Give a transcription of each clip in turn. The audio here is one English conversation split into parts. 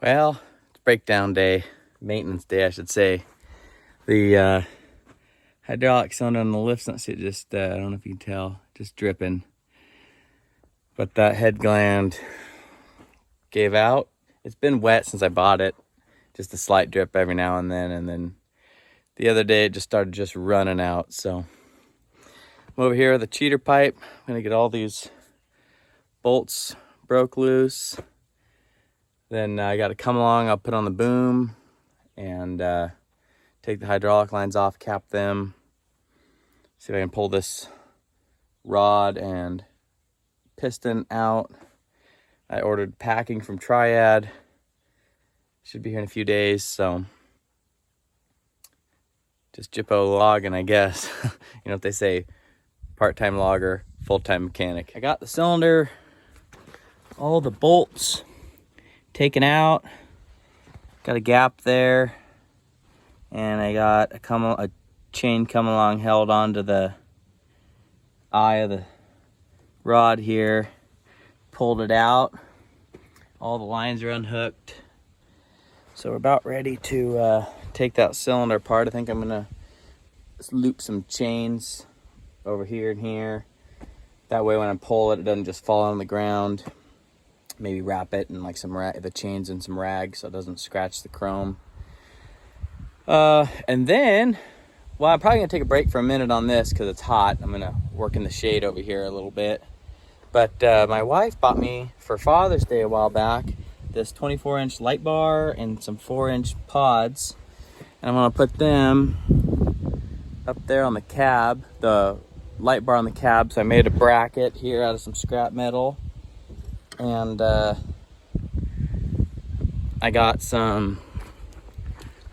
Well, it's breakdown day, maintenance day, I should say. The hydraulic cylinder on the lift's not just, I don't know if you can tell, just dripping. But that head gland gave out. It's been wet since I bought it, just a slight drip every now and then the other day it just started just running out. So I'm over here with a cheater pipe. I'm gonna get all these bolts broke loose. Then I got to come along, I'll put on the boom and take the hydraulic lines off, cap them. See if I can pull this rod and piston out. I ordered packing from Triad. Should be here in a few days, so just Gyppo logging, I guess. You know what they say, part-time logger, full-time mechanic. I got the cylinder, all the bolts taken out. Got a gap there, and I got a chain come along, held onto the eye of the rod here. Pulled it out. All the lines are unhooked. So we're about ready to take that cylinder apart. I think I'm gonna loop some chains over here and here. That way when I pull it, it doesn't just fall on the ground. Maybe wrap it in like the chains in some rag so it doesn't scratch the chrome. And then, well, I'm probably gonna take a break for a minute on this because it's hot. I'm gonna work in the shade over here a little bit. But my wife bought me for Father's Day a while back this 24-inch light bar and some 4-inch pods. And I'm gonna put them up there on the cab, the light bar on the cab. So I made a bracket here out of some scrap metal. And I got some,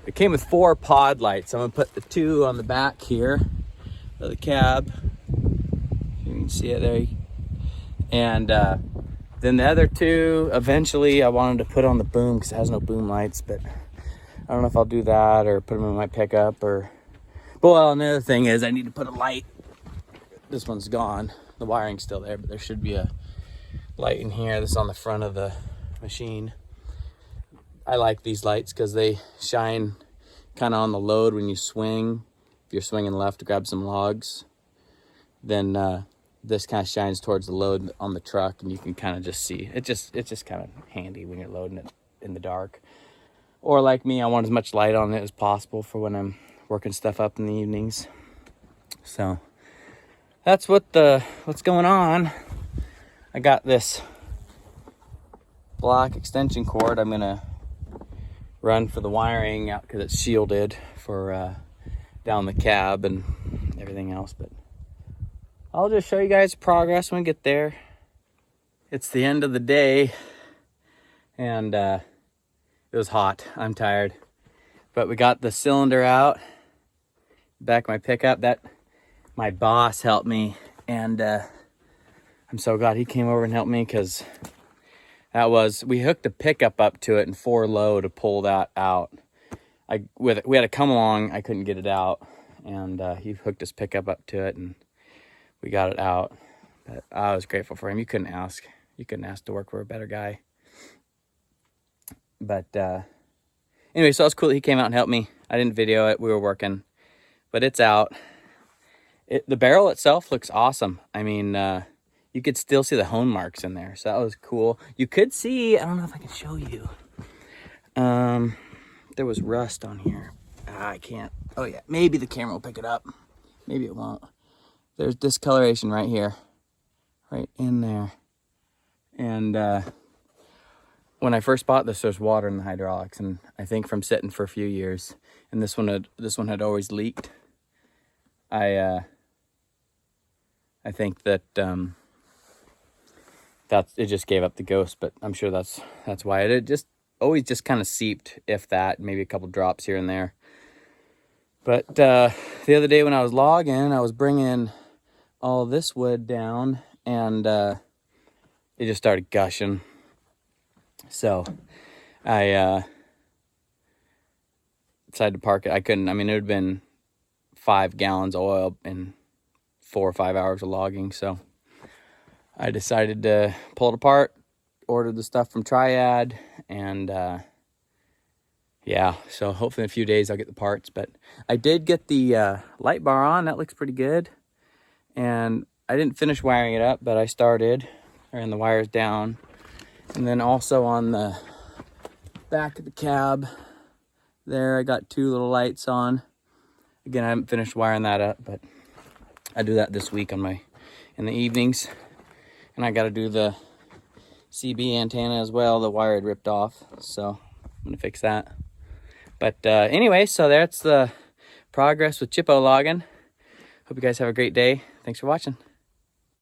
it came with 4 pod lights. I'm gonna put the 2 on the back here of the cab. You can see it there. And then the other 2, eventually I wanted to put on the boom because it has no boom lights, but I don't know if I'll do that or put them in my pickup or, well, another thing is I need to put a light. This one's gone. The wiring's still there, but there should be a light in here. This is on the front of the machine. I like these lights because they shine kind of on the load when you swing. If you're swinging left to grab some logs, then this kind of shines towards the load on the truck, and you can kind of just see. It's just kind of handy when you're loading it in the dark. Or like me, I want as much light on it as possible for when I'm working stuff up in the evenings. So that's what's going on. I got this black extension cord I'm gonna run for the wiring out because it's shielded for down the cab and everything else, but I'll just show you guys progress when we get there. It's the end of the day, and it was hot. I'm tired, but we got the cylinder out. Back my pickup. That my boss helped me, and I'm so glad he came over and helped me because we hooked the pickup up to it in 4 low to pull that out. We had to come along. I couldn't get it out, and he hooked his pickup up to it, and we got it out. But I was grateful for him. You couldn't ask to work for a better guy. But anyway, so it was cool that he came out and helped me. I didn't video it. We were working, but it's out. The barrel itself looks awesome. I mean, you could still see the hone marks in there, so that was cool. You could see, I don't know if I can show you. There was rust on here. I can't. Oh yeah, maybe the camera will pick it up. Maybe it won't. There's discoloration right here, right in there. And when I first bought this, there's water in the hydraulics, and I think from sitting for a few years, and this one had always leaked. I think that it just gave up the ghost, but I'm sure that's why it just always just kind of seeped, if that, maybe a couple drops here and there. But the other day when I was logging, I was bringing all this wood down, and it just started gushing. So I decided to park it. I couldn't, I mean, it would have been 5 gallons of oil in 4 or 5 hours of logging. So I decided to pull it apart, ordered the stuff from Triad, and yeah, so hopefully in a few days I'll get the parts. But I did get the light bar on. That looks pretty good. And I didn't finish wiring it up, but I started. I ran the wires down. And then also on the back of the cab there, I got 2 little lights on. Again, I haven't finished wiring that up, but I do that this week in the evenings. And I got to do the CB antenna as well. The wire had ripped off, so I'm gonna fix that. But anyway, so that's the progress with Gyppo logging. Hope you guys have a great day. Thanks for watching.